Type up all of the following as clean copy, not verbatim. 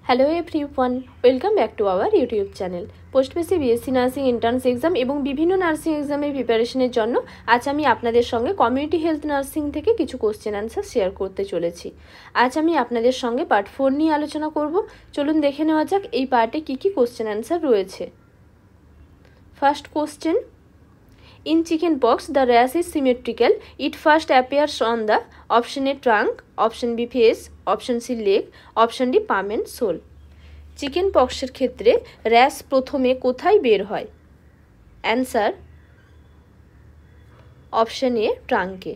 Hello everyone, welcome back to our YouTube channel. Post basic BSc nursing entrance exam এবং বিভিন্ন nursing এক্সামের প্রিপারেশনের জন্য আজ আমি আপনাদের সঙ্গে কমিউনিটি হেলথ নার্সিং থেকে কিছু কোশ্চেন অ্যান্সার শেয়ার করতে চলেছি। আজ আমি আপনাদের সঙ্গে পার্ট 4 নিয়ে আলোচনা করব। চলুন দেখে নেওয়া যাক এই পার্টে কী কী কোশ্চেন অ্যান্সার রয়েছে। First question, in chickenpox, the rash is symmetrical. It first appears on the option A trunk, option B face, option C leg, option D palm and sole. Chicken পক্সের ক্ষেত্রে র্যাশ প্রথমে কোথায় বের হয়? Answer option A ট্রাঙ্কে।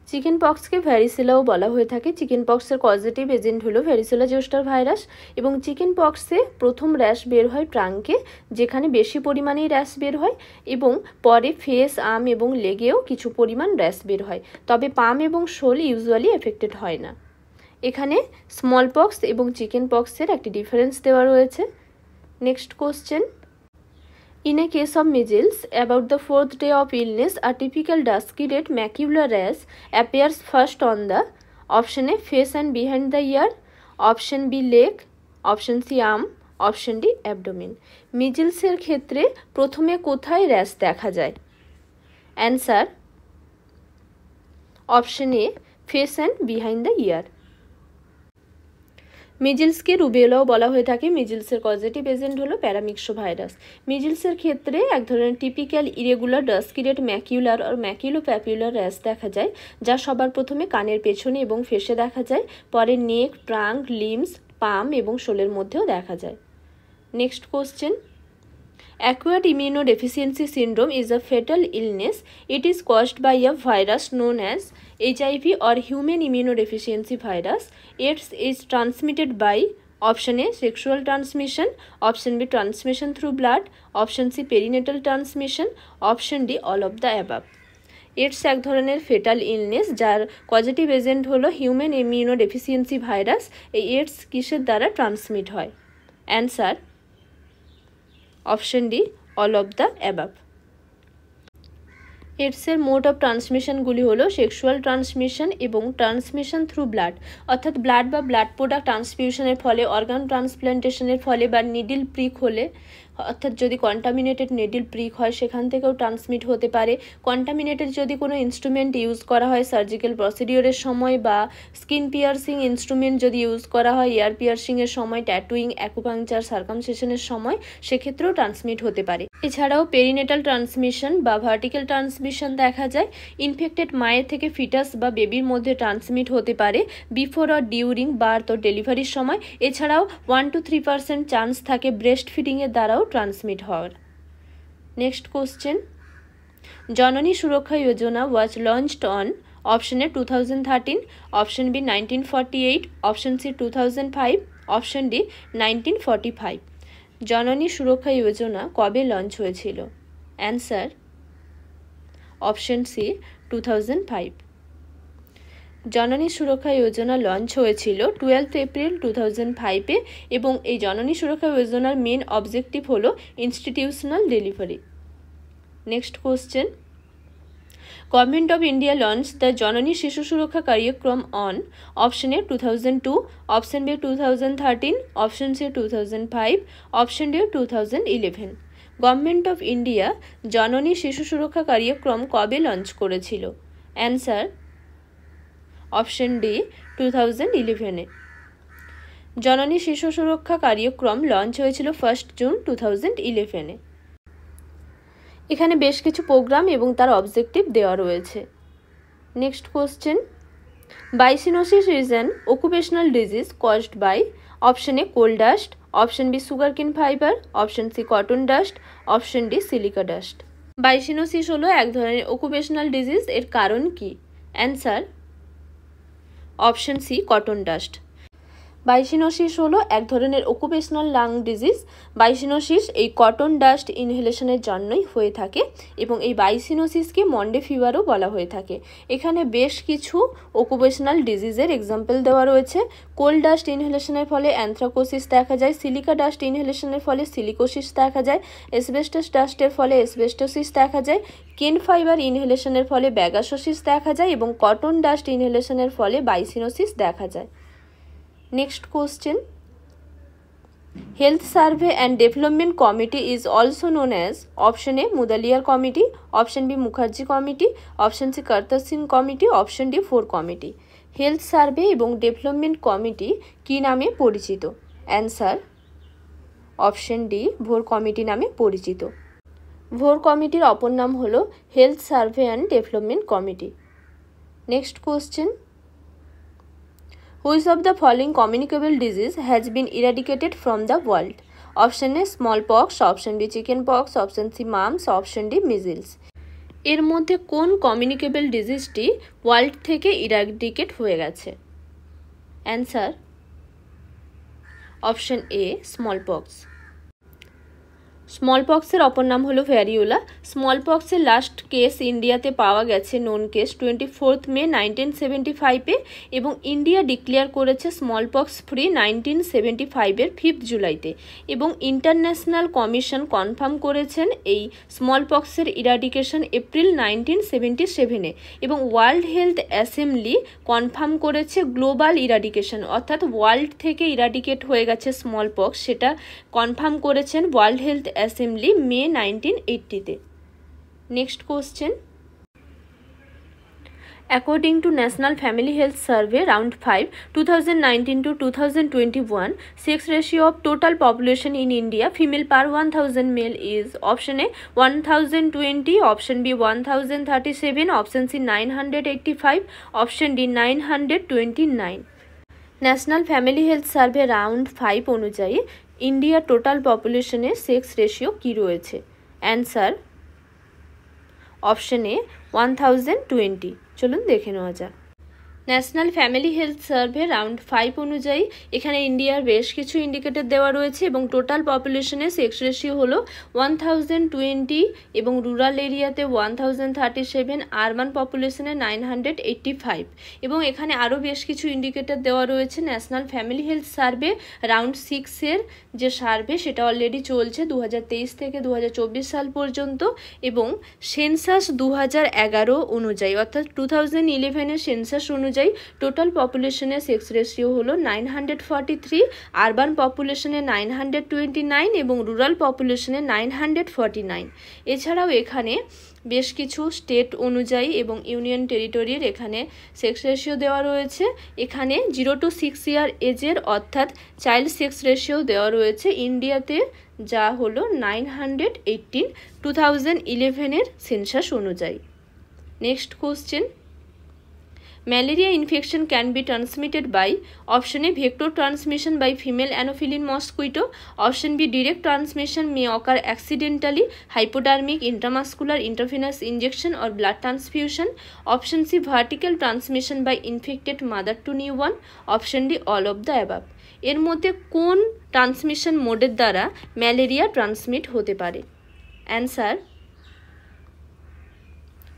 Chicken পক্সকে ভ্যারিসেলাও বলা হয়ে থাকে। চিকেন পক্সের কজেটিভ এজেন্ট হলো ভ্যারিসেলা জোস্টার ভাইরাস এবং চিকেন পক্সে প্রথম র্যাশ বের হয় ট্রাঙ্কে, যেখানে বেশি পরিমাণেই র্যাশ বের হয়, এবং পরে ফেস, আর্ম এবং লেগেও কিছু পরিমাণ র্যাশ বের হয়, তবে পাম এবং শোল ইউজুয়ালি এফেক্টেড হয় না। এখানে স্মল পক্স এবং চিকেন পক্সের একটি ডিফারেন্স দেওয়া রয়েছে। Next question, in a case of measles, about the 4th day of illness, a typical dusky red macular rash appears first on the option A face and behind the ear, option B leg, option C arm, option D abdomen. মিজেলসের ক্ষেত্রে প্রথমে কোথায় rash দেখা যায়? Answer option A face and behind the ear. মিজেলসকে রুবেলাও বলা হয়ে থাকে। মিজেলসের পজিটিভ এজেন্ট হলো প্যারামিক্সো ভাইরাস। মিজেলসের ক্ষেত্রে এক ধরনের টিপিক্যাল ইরেগুলার ডাস্কিরেট ম্যাকিউলার আর ম্যাকিউলো প্যাপিউলার র্যাশ দেখা যায়, যা সবার প্রথমে কানের পেছনে এবং ফেসে দেখা যায়, পরে নেক, ট্রাঙ্ক, লিমস, পাম এবং শোলের মধ্যেও দেখা যায়। Next question, acquired immunodeficiency syndrome is a fatal illness. It is caused by a virus known as HIV or human immunodeficiency virus. It is transmitted by option A sexual transmission, option B transmission through blood, option C perinatal transmission, option D all of the above. AIDS এক ধরনের fatal illness, যার positive agent হলো human immunodeficiency virus. এই AIDS কিসের দ্বারা transmit হয়? Answer option D all of the above. এডসের mode of ট্রান্সমিশনগুলি হলো সেক্সুয়াল ট্রান্সমিশন এবং ট্রান্সমিশন থ্রু ব্লাড, অর্থাৎ ব্লাড বা ব্লাড প্রোডাক্ট ট্রান্সফিউশনের ফলে, অর্গান ট্রান্সপ্ল্যান্টেশনের ফলে বা নিডিল প্রিক হলে, অর্থাৎ যদি কন্টামিনেটেড নিডিল প্রিক হয় সেখান থেকেও ট্রান্সমিট হতে পারে। কন্টামিনেটেড যদি কোনো ইনস্ট্রুমেন্ট ইউজ করা হয় সার্জিক্যাল প্রসিডিওরের সময়, বা স্কিন পিয়ার্সিং ইনস্ট্রুমেন্ট যদি ইউজ করা হয় ইয়ার পিয়ার্সিংয়ের সময়, ট্যাটুইং, অ্যাকুপাংচার, সার্কামসিশনের সময়, সেক্ষেত্রেও ট্রান্সমিট হতে পারে। এছাড়াও পেরিনেটাল ট্রান্সমিশন বা ভার্টিক্যাল ট্রান্সমিশন দেখা যায়। ইনফেক্টেড মায়ের থেকে ফিটাস বা বেবির মধ্যে ট্রান্সমিট হতে পারে বিফোর অর ডিউরিং বার্থ ও ডেলিভারির সময়। এছাড়াও 1 to 3% চান্স থাকে ব্রেস্ট ফিডিংয়ের দ্বারাও ট্রান্সমিট হওয়ার। Next question, Janani Suraksha Yojana was launched on option A 2013, option B 1948, option C 2005, option D 1945। Janani Suraksha Yojana কবে লঞ্চ হয়েছিল? Answer option C 2005। Janani Suraksha যোজনা লঞ্চ হয়েছিল 12 এপ্রিল 2005-এ এবং এই জননী সুরক্ষা যোজনার মেন অবজেক্টিভ হলো institutional delivery. Next question, government of India launch the Janani Shishu Suraksha Karyakram on option A 2002, option B 2013, option C 2005, option D 2011। Government of India Janani Shishu Suraksha Karyakram কবে launch করেছিল? Answer option D 2011-এ। জননী শিশু সুরক্ষা কার্যক্রম launch হয়েছিল 1 জুন 2011-এ। এখানে বেশ কিছু প্রোগ্রাম এবং তার অবজেক্টিভ দেওয়া রয়েছে। Next question, byssinosis is an occupational disease caused by option A coal dust, option B sugarcane fibre, option C cotton dust, option D silica dust. Byssinosis হলো এক ধরনের অকুপেশনাল ডিজিজ। এর কারণ কি? Answer option C cotton dust. Byssinosis হলো এক ধরনের occupational lung disease. বাইসিনোসিস এই কটন ডাস্ট ইনহেলেশনের জন্যই হয়ে থাকে এবং এই বাইসিনোসিসকে মন্ডে ফিভারও বলা হয়ে থাকে। এখানে বেশ কিছু অকুপেশনাল ডিজিজের এক্সাম্পল দেওয়া রয়েছে। কোল ডাস্ট ইনহেলেশনের ফলে অ্যানথ্রাকোসিস দেখা যায়, সিলিকা ডাস্ট ইনহেলেশনের ফলে সিলিকোসিস দেখা যায়, এসবেস্টাস ডাস্টের ফলে এসবেস্টোসিস দেখা যায়, কেন ফাইবার ইনহেলেশনের ফলে ব্যাগাসোসিস দেখা যায় এবং কটন ডাস্ট ইনহেলেশনের ফলে বাইসিনোসিস দেখা যায়। Next question. Health Survey and Development Committee is also known as option A Mudaliar Committee, option B Mukherjee Committee, option C Kartar Singh Committee, option D Vore Committee. Health survey এবং development committee কী নামে পরিচিত? Answer option D Bhore committee নামে পরিচিত। ভোর কমিটির অপর নাম হলো health survey and development committee. Next question, which of the following communicable disease has been eradicated from the world? Option A small pox, option B chicken pox, option C mumps, option D measles. এর মধ্যে কোন communicable ডিজিজটি world থেকে eradicate হয়ে গেছে? Answer option A small pox. স্মল পক্সের অপর নাম হলো ভ্যারিওলা। স্মল পক্সের লাস্ট কেস ইন্ডিয়াতে পাওয়া গেছে, নোন কেস 24 মে 1975-এ, এবং ইন্ডিয়া ডিক্লেয়ার করেছে স্মল পক্স ফ্রি 1975-এর 5 জুলাইতে, এবং ইন্টারন্যাশনাল কমিশন কনফার্ম করেছেন এই স্মল পক্সের ইরাডিকেশন এপ্রিল 1977-এ, এবং ওয়ার্ল্ড হেলথ অ্যাসেম্বলি কনফার্ম করেছে গ্লোবাল ইরাডিকেশন, অর্থাৎ ওয়ার্ল্ড থেকে ইরাডিকেট হয়ে গেছে স্মল পক্স, সেটা কনফার্ম করেছেন ওয়ার্ল্ড হেলথ অ্যাসেম্বলি মে 1980-তে। Next question, According to National Family Health Survey Round 5 2019 to 2021, sex ratio of total population in India female per 1000 male is option A 1020, option B 1037, option C 985, option D 929। National family health survey round 5 অনুযায়ী ইন্ডিয়ার total পপুলেশনে sex ratio কী রয়েছে? Answer option এ 1020। চলুন দেখে নেওয়া যাক। National family health survey round 5 অনুযায়ী এখানে ইন্ডিয়ার বেশ কিছু ইন্ডিকেটর দেওয়া রয়েছে, এবং টোটাল পপুলেশনে সেক্স রেশিও হলো 1020, এবং রুরাল এরিয়াতে 1037, আরবান পপুলেশনে 985, এবং এখানে আরও বেশ কিছু ইন্ডিকেটর দেওয়া রয়েছে। National family health survey round 6-এর যে সার্ভে সেটা অলরেডি চলছে 2023 থেকে 2024 সাল পর্যন্ত, এবং সেন্সাস 2011 অনুযায়ী অর্থাৎ 2011-এর সেন্সাস অনুযায়ী টোটাল পপুলেশনের সেক্স রেশিও হলো 943, আরবান পপুলেশনে 929, এবং রুরাল পপুলেশনে 949। এছাড়াও এখানে বেশ কিছু স্টেট অনুযায়ী এবং ইউনিয়ন টেরিটরির এখানে সেক্স রেশিও দেওয়া রয়েছে। এখানে 0 to 6 ইয়ার এজের অর্থাৎ চাইল্ড সেক্স রেশিও দেওয়া রয়েছে ইন্ডিয়াতে, যা হলো 918 2011-এর সেন্সাস অনুযায়ী। Next question, Malaria infection can be transmitted by option A vector transmission by female anopheline mosquito, option B direct transmission may occur accidentally, hypodermic, intramuscular, intravenous injection or blood transfusion, option C vertical transmission by infected mother to newborn, option D all of the above। এর মধ্যে কোন transmission মোডের দ্বারা malaria transmit হতে পারে? Answer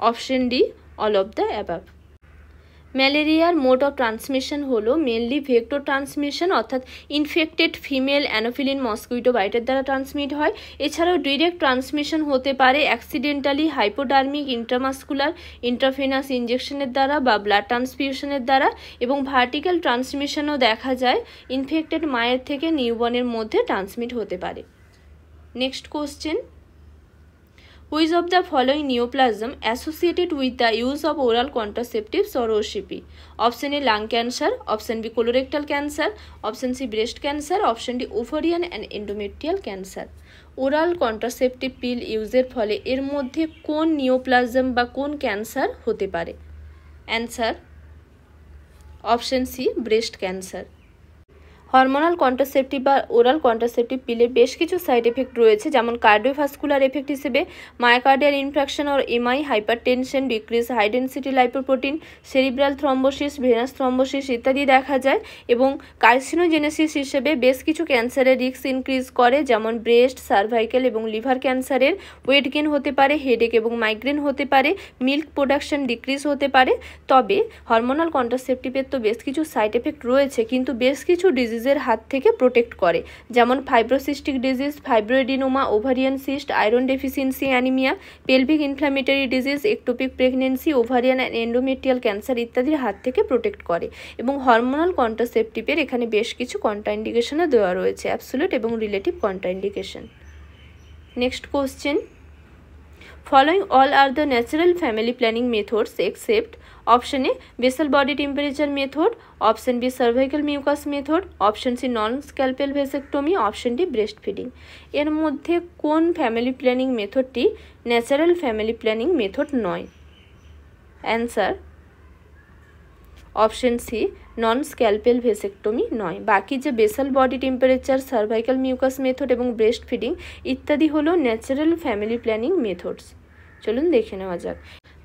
option D all of the above. ম্যালেরিয়ার mode of transmission হলো mainly vector transmission, অর্থাৎ ইনফেক্টেড ফিমেল অ্যানোফিলিন মস্কুইটো বাইটের দ্বারা ট্রান্সমিট হয়। এছাড়াও ডিরেক্ট ট্রান্সমিশন হতে পারে অ্যাক্সিডেন্টালি, হাইপোডার্মিক, ইন্ট্রামাস্কুলার, ইন্ট্রাভেনাস ইঞ্জেকশনের দ্বারা বা ব্লাড ট্রান্সফিউশনের দ্বারা, এবং ভার্টিক্যাল ট্রান্সমিশনও দেখা যায় ইনফেক্টেড মায়ের থেকে নিউবর্নের মধ্যে ট্রান্সমিট হতে পারে। Next question, Which of the following neoplasm associated with the use of oral contraceptives or OCP? Option A lung cancer, option B colorectal cancer, option C breast cancer, option D ovarian and endometrial cancer। Oral contraceptive pill ইউজের ফলে এর মধ্যে কোন neoplasm বা কোন cancer হতে পারে? Answer option C breast cancer. Hormonal contraceptive বা ওরাল কন্ট্রাসেপটিভ পিলের বেশ কিছু সাইড এফেক্ট রয়েছে, যেমন কার্ডিওভাস্কুলার এফেক্ট হিসেবে myocardial infarction or MI, hypertension, decrease high density lipoprotein, cerebral thrombosis, venous thrombosis ইত্যাদি দেখা যায়, এবং কার্সিনোজেনেসিস হিসেবে বেশ কিছু ক্যান্সারের রিস্ক ইনক্রিজ করে, যেমন ব্রেস্ট, সার্ভাইকেল এবং লিভার ক্যান্সারের ওয়েট গেন হতে পারে, হেডেক এবং মাইগ্রেন হতে পারে, মিল্ক প্রোডাকশন ডিক্রিজ হতে পারে। তবে হরমোনাল কন্ট্রাসেপটিভের তো বেশ কিছু সাইড এফেক্ট রয়েছে, কিন্তু বেশ কিছু ডিজিজ ডিজিজের হাত থেকে প্রোটেক্ট করে, যেমন fibrocystic disease, fibroadenoma, ovarian cyst, iron deficiency anaemia, pelvic inflammatory disease, ectopic pregnancy, ovarian and endometrial cancer ইত্যাদির হাত থেকে প্রোটেক্ট করে। এবং হরমোনাল কন্ট্রাসেপটিভের এখানে বেশ কিছু কন্ট্রাইন্ডিকেশনও দেওয়া রয়েছে, অ্যাবসোলিউট এবং relative contraindication. Next question, following all are the natural family planning methods except option A basal body temperature method, option B cervical mucus method, option C non scalpel vasectomy, option D breastfeeding। এর মধ্যে কোন family planning মেথডটি natural family planning method নয়? Answer option C non scalpel vasectomy নয়। বাকি যে basal body temperature, cervical mucus method এবং breast feeding ইত্যাদি হলো ন্যাচারাল ফ্যামিলি প্ল্যানিং মেথডস। চলুন দেখে নেওয়া যাক।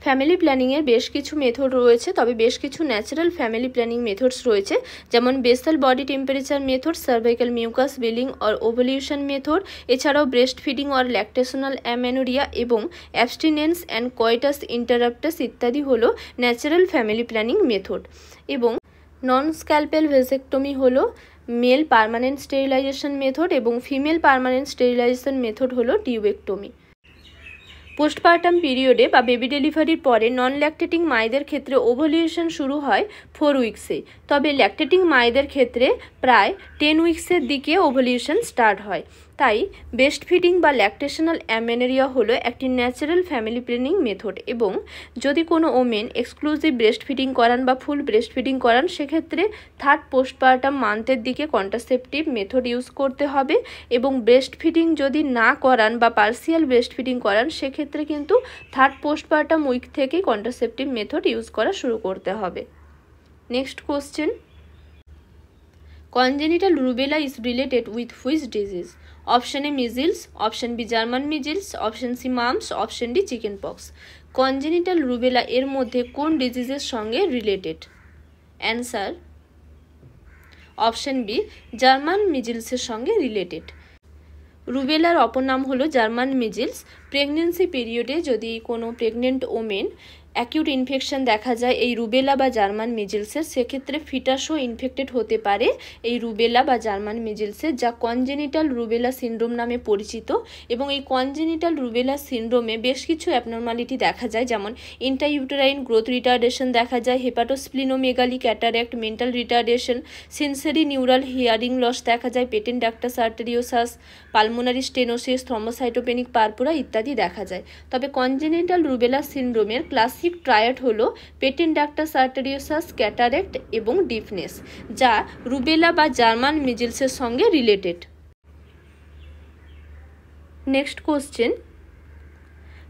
ফ্যামিলি প্ল্যানিংয়ের বেশ কিছু মেথড রয়েছে, তবে বেশ কিছু ন্যাচারাল ফ্যামিলি প্ল্যানিং মেথডস রয়েছে, যেমন basal body temperature method, cervical mucus billing or ovulation method, এছাড়াও breast feeding or lactational amenorrhoea এবং অ্যাবস্টিনেন্স অ্যান্ড কয়টাস ইন্টারাপ্টাস ইত্যাদি হলো ন্যাচারাল ফ্যামিলি প্ল্যানিং মেথড। এবং নন স্ক্যালপেল ভেসেক্টমি হলো মেল পার্মানেন্ট স্টেরিলাইজেশন মেথড এবং female permanent sterilisation method হলো tubectomy. Postpartum পিরিয়ডে বা বেবি ডেলিভারির পরে নন ল্যাকটেটিং মায়েদের ক্ষেত্রে ওভলিউশন শুরু হয় 4 উইক্সে, তবে ল্যাকটেটিং মায়েদের ক্ষেত্রে প্রায় 10 উইক্সের দিকে ওভলিউশন স্টার্ট হয়। তাই ব্রেস্ট ফিডিং বা ল্যাকটেশনাল অ্যামেনোরিয়া হলো একটি ন্যাচারাল ফ্যামিলি প্ল্যানিং মেথড। এবং যদি কোনো ওমেন এক্সক্লুসিভ ব্রেস্ট ফিডিং করান বা ফুল ব্রেস্ট ফিডিং করান, সেক্ষেত্রে থার্ড পোস্টপার্টাম মান্থের দিকে কন্ট্রাসেপটিভ মেথড ইউজ করতে হবে। এবং ব্রেস্ট ফিডিং যদি না করান বা পার্সিয়াল ব্রেস্ট ফিডিং করান, সেক্ষেত্রে কিন্তু থার্ড পোস্টপার্টাম উইক থেকেই কন্ট্রাসেপটিভ মেথড ইউজ করা শুরু করতে হবে। Next question, congenital rubella is related with which disease? Option A measles, option B German measles, option C mumps, option D chicken pox। congenital rubella এর মধ্যে কোন ডিজিজের সঙ্গে related? Answer option B German মিজেলসের সঙ্গে রিলেটেড। রুবেলার অপর নাম হলো জার্মান মিজেলস। প্রেগনেন্সি পিরিয়ডে যদি কোনো প্রেগনেন্ট ওমেন অ্যাকিউট ইনফেকশন দেখা যায় এই রুবেলা বা জার্মান মিজেলসের, সেক্ষেত্রে ফিটাসও ইনফেক্টেড হতে পারে এই রুবেলা বা জার্মান মিজেলসের, যা কনজেনিটাল রুবেলা সিনড্রোম নামে পরিচিত। এবং এই কনজেনিটাল রুবেলা সিনড্রোমে বেশ কিছু অ্যাবনর্মালিটি দেখা যায়, যেমন ইন্ট্রাইউটেরাইন গ্রোথ রিটার্ডেশন দেখা যায়, hepatosplenomegaly, cataract, mental retardation, sensory neural hearing loss দেখা যায়, patent ductus arteriosus, pulmonary stenosis, thrombocytopenic purpura ইত্যাদি দেখা যায়। তবে কনজেনিটাল রুবেলা সিনড্রোমের ক্লাসিক ট্রায়াড হলো পেটেন্ট ডাক্টাস আর্টেরিওসাস, ক্যাটারেক্ট এবং ডিফনেস, যা রুবেলা বা জার্মান মিজেলসের সঙ্গে related. Next question,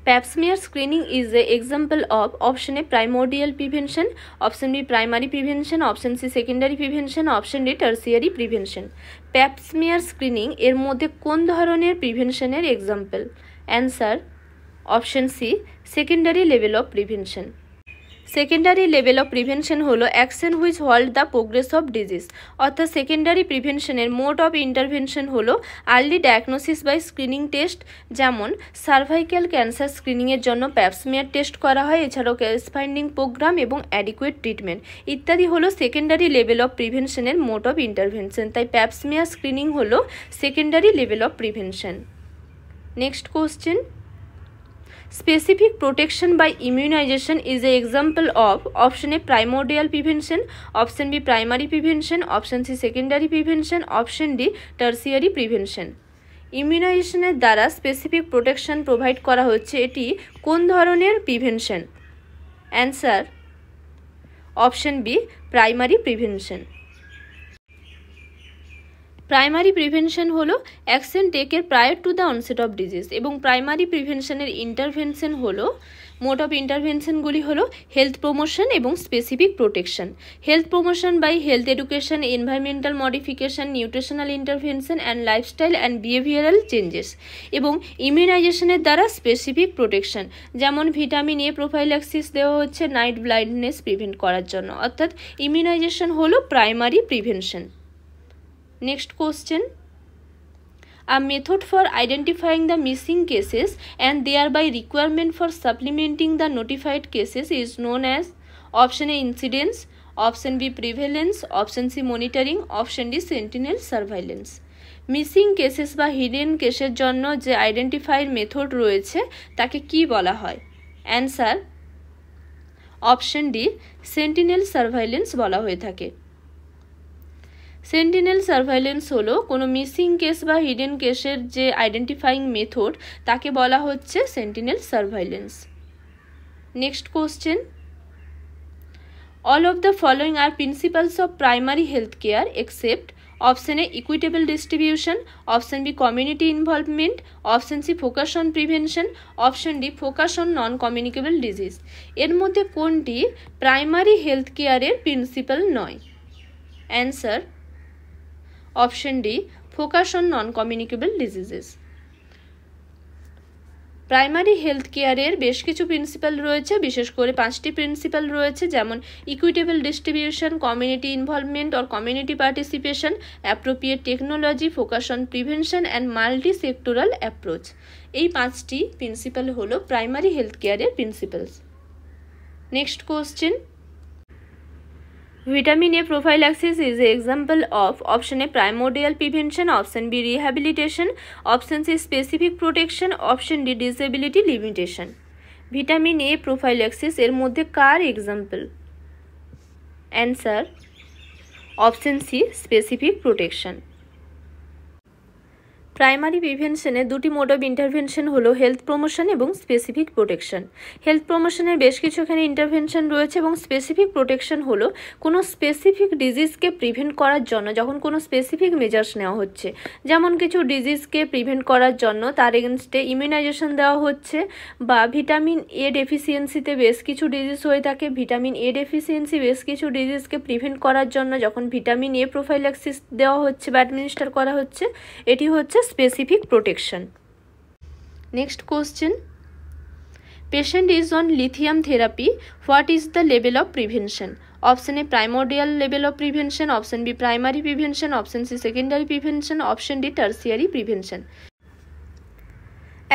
Pap smear screening is an example of option A primordial prevention, option B primary prevention, option C secondary prevention, option D tertiary prevention। Pap smear screening এর মধ্যে কোন ধরনের প্রিভেনশনের example? Answer option C secondary level of prevention. Secondary level of prevention হলো action which halt the progress of disease. অর্থাৎ secondary প্রিভেনশনের mode of intervention হলো early diagnosis by screening test, যেমন সার্ভাইক্যাল ক্যান্সার স্ক্রিনিংয়ের জন্য প্যাপ স্মিয়ার টেস্ট করা হয়, এছাড়াও কেস ফাইন্ডিং প্রোগ্রাম এবং অ্যাডিকুয়েট ট্রিটমেন্ট ইত্যাদি হলো সেকেন্ডারি লেভেল অফ প্রিভেনশনের মোড অফ ইন্টারভেনশন। তাই প্যাপ স্মিয়ার স্ক্রিনিং হলো secondary level of prevention. Next question, specific protection by immunization is an example of option A primordial prevention, option B primary prevention, option C secondary prevention, option D tertiary prevention। ইমিউনাইজেশনের দ্বারা specific protection provide করা হচ্ছে, এটি কোন ধরনের prevention? Answer option B primary prevention. Primary prevention হলো action টেকের prior to the onset of disease. এবং প্রাইমারি প্রিভেনশনের ইন্টারভেনশন হলো মোড অফ ইন্টারভেনশনগুলি হলো হেলথ প্রমোশন এবং specific protection. Health promotion by health education, environmental modification, nutritional intervention and lifestyle and behavioural changes. এবং ইমিউনাইজেশনের দ্বারা স্পেসিফিক প্রোটেকশন, যেমন ভিটামিন এ প্রোফাইল্যাক্সিস দেওয়া হচ্ছে নাইট ব্লাইন্ডনেস প্রিভেন্ট করার জন্য। অর্থাৎ ইমিউনাইজেশন হলো primary prevention. Next question, a method for identifying the missing cases and thereby requirement for supplementing the notified cases is known as option A incidence, option B prevalence, option C monitoring, option D sentinel surveillance. Missing cases বা hidden কেসের জন্য যে identified method রয়েছে তাকে কি বলা হয়? Answer option D sentinel surveillance বলা হয়ে থাকে। সেন্টিনেল সার্ভাইলেন্স হলো কোনো মিসিং কেস বা হিডেন কেসের যে আইডেন্টিফাইং মেথড তাকে বলা হচ্ছে sentinel surveillance. Next question, all of the following are principles of primary health care except option A equitable distribution, option B community involvement, option C focus on prevention, option D focus on non-communicable disease। এর মধ্যে কোনটি primary health কেয়ারের principal নয়? Answer option D focus on non communicable diseases. Primary health কেয়ারের বেশ কিছু principal রয়েছে, বিশেষ করে 5টি প্রিন্সিপাল রয়েছে, যেমন equitable distribution, community involvement or community participation, appropriate technology, focus on prevention and multi sectoral approach. এই 5টি প্রিন্সিপাল হলো প্রাইমারি হেলথ কেয়ারের principles. Next question, vitamin A prophylaxis is an example of option A primordial prevention, option B rehabilitation, option C specific protection, option D disability limitation। ভিটামিন A prophylaxis এর মধ্যে কার example? Answer option C specific protection. Primary প্রিভেনশনের দুটি mode of intervention হলো health promotion এবং specific protection. Health প্রমোশনের বেশ কিছু এখানে ইন্টারভেনশন রয়েছে এবং স্পেসিফিক প্রোটেকশন হলো কোনো স্পেসিফিক ডিজিজকে প্রিভেন্ট করার জন্য যখন কোনো স্পেসিফিক মেজার্স নেওয়া হচ্ছে, যেমন কিছু ডিজিজকে প্রিভেন্ট করার জন্য তার এগেনস্টে ইমিউনাইজেশন দেওয়া হচ্ছে, বা ভিটামিন এ ডেফিসিয়েন্সিতে বেশ কিছু ডিজিজ হয়ে থাকে, ভিটামিন এ ডেফিসিয়েন্সি বেশ কিছু ডিজিজকে প্রিভেন্ট করার জন্য যখন ভিটামিন এ প্রোফাইল্যাক্সিস দেওয়া হচ্ছে বা অ্যাডমিনিস্টার করা হচ্ছে, এটি হচ্ছে specific protection. Next question, patient is on lithium therapy, what is the level of prevention? Option A primordial level of prevention, option B primary prevention, option C secondary prevention, option D tertiary prevention.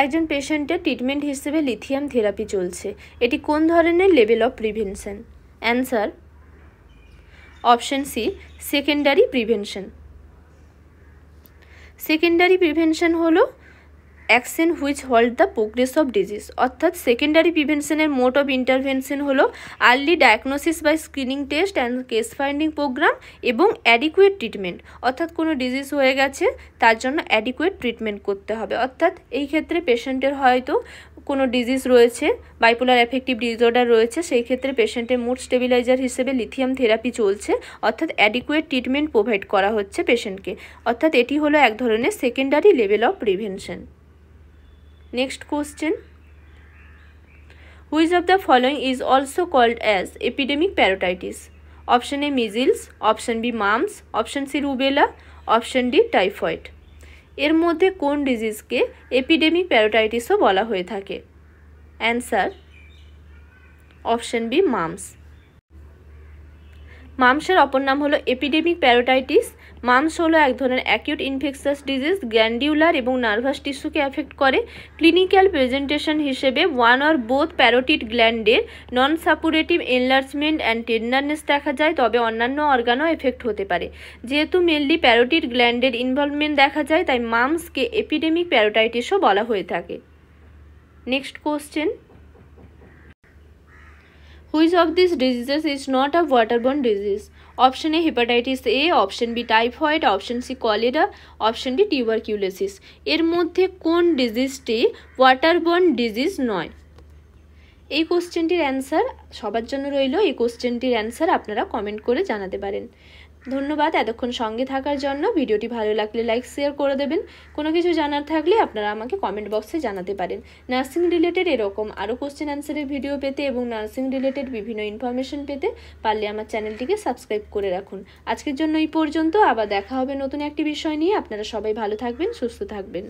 একজন পেশেন্টের treatment হিসেবে lithium therapy চলছে, এটি কোন ধরনের level of prevention? Answer option C secondary prevention. Secondary prevention হলো action which halt the progress of disease, অর্থাৎ secondary প্রিভেনশনের মোড অফ ইন্টারভেনশন হলো early diagnosis by screening test and case finding programme এবং adequate treatment, অর্থাৎ কোনো disease হয়ে গেছে তার জন্য অ্যাডিকুয়েট ট্রিটমেন্ট করতে হবে। অর্থাৎ এই ক্ষেত্রে পেশেন্টের হয়তো কোনো ডিজিজ রয়েছে, বাইপোলার অ্যাফেক্টিভ ডিসঅর্ডার রয়েছে, সেই ক্ষেত্রে পেশেন্টের মুড স্টেবিলাইজার হিসেবে লিথিয়াম থেরাপি চলছে, অর্থাৎ অ্যাডিকুয়েট ট্রিটমেন্ট প্রোভাইড করা হচ্ছে পেশেন্টকে, অর্থাৎ এটি হলো এক ধরনের secondary level of prevention. Next question, which of the following is also called as epidemic parotitis? Option A measles, option B mumps, option C rubella, option D typhoid. এর মধ্যে কোন ডিজিজকে এপিডেমিক প্যারোটাইটিসও বলা হয়ে থাকে? Answer option B mumps. মামসের অপর নাম হলো এপিডেমিক প্যারোটাইটিস। মামস হলো এক ধরনের অ্যাকিউট ইনফেকশাস ডিজিজ, গ্ল্যান্ডিউলার এবং নার্ভাস টিস্যুকে অ্যাফেক্ট করে। ক্লিনিক্যাল প্রেজেন্টেশন হিসেবে ওয়ান অর বোথ প্যারোটিড গ্ল্যান্ডের non suppurative enlargement and tenderness দেখা যায়, তবে অন্যান্য অর্গানও এফেক্ট হতে পারে। যেহেতু মেনলি প্যারোটিড গ্ল্যান্ডের ইনভলভমেন্ট দেখা যায়, তাই মামসকে এপিডেমিক প্যারোটাইটিসও বলা হয়ে থাকে। Next question, which of these diseases is not a waterborne disease? Option A hepatitis A, option B typhoid, option C cholera, option D tuberculosis. এর মধ্যে কোন ডিজিজটি ওয়াটারবর্ন ডিজিজ নয়? এই কোশ্চেনটির অ্যান্সার সবার জন্য রইল, এই কোশ্চেনটির অ্যান্সার আপনারা কমেন্ট করে জানাতে পারেন। ধন্যবাদ এতক্ষণ সঙ্গে থাকার জন্য। ভিডিওটি ভালো লাগলে লাইক শেয়ার করে দেবেন। কোনো কিছু জানার থাকলে আপনারা আমাকে কমেন্ট বক্সে জানাতে পারেন। নার্সিং রিলেটেড এরকম আরও কোশ্চেন অ্যান্সারের ভিডিও পেতে এবং নার্সিং রিলেটেড বিভিন্ন ইনফরমেশন পেতে পারলে আমার চ্যানেলটিকে সাবস্ক্রাইব করে রাখুন। আজকের জন্য এই পর্যন্ত, আবার দেখা হবে নতুন একটি বিষয় নিয়ে। আপনারা সবাই ভালো থাকবেন, সুস্থ থাকবেন।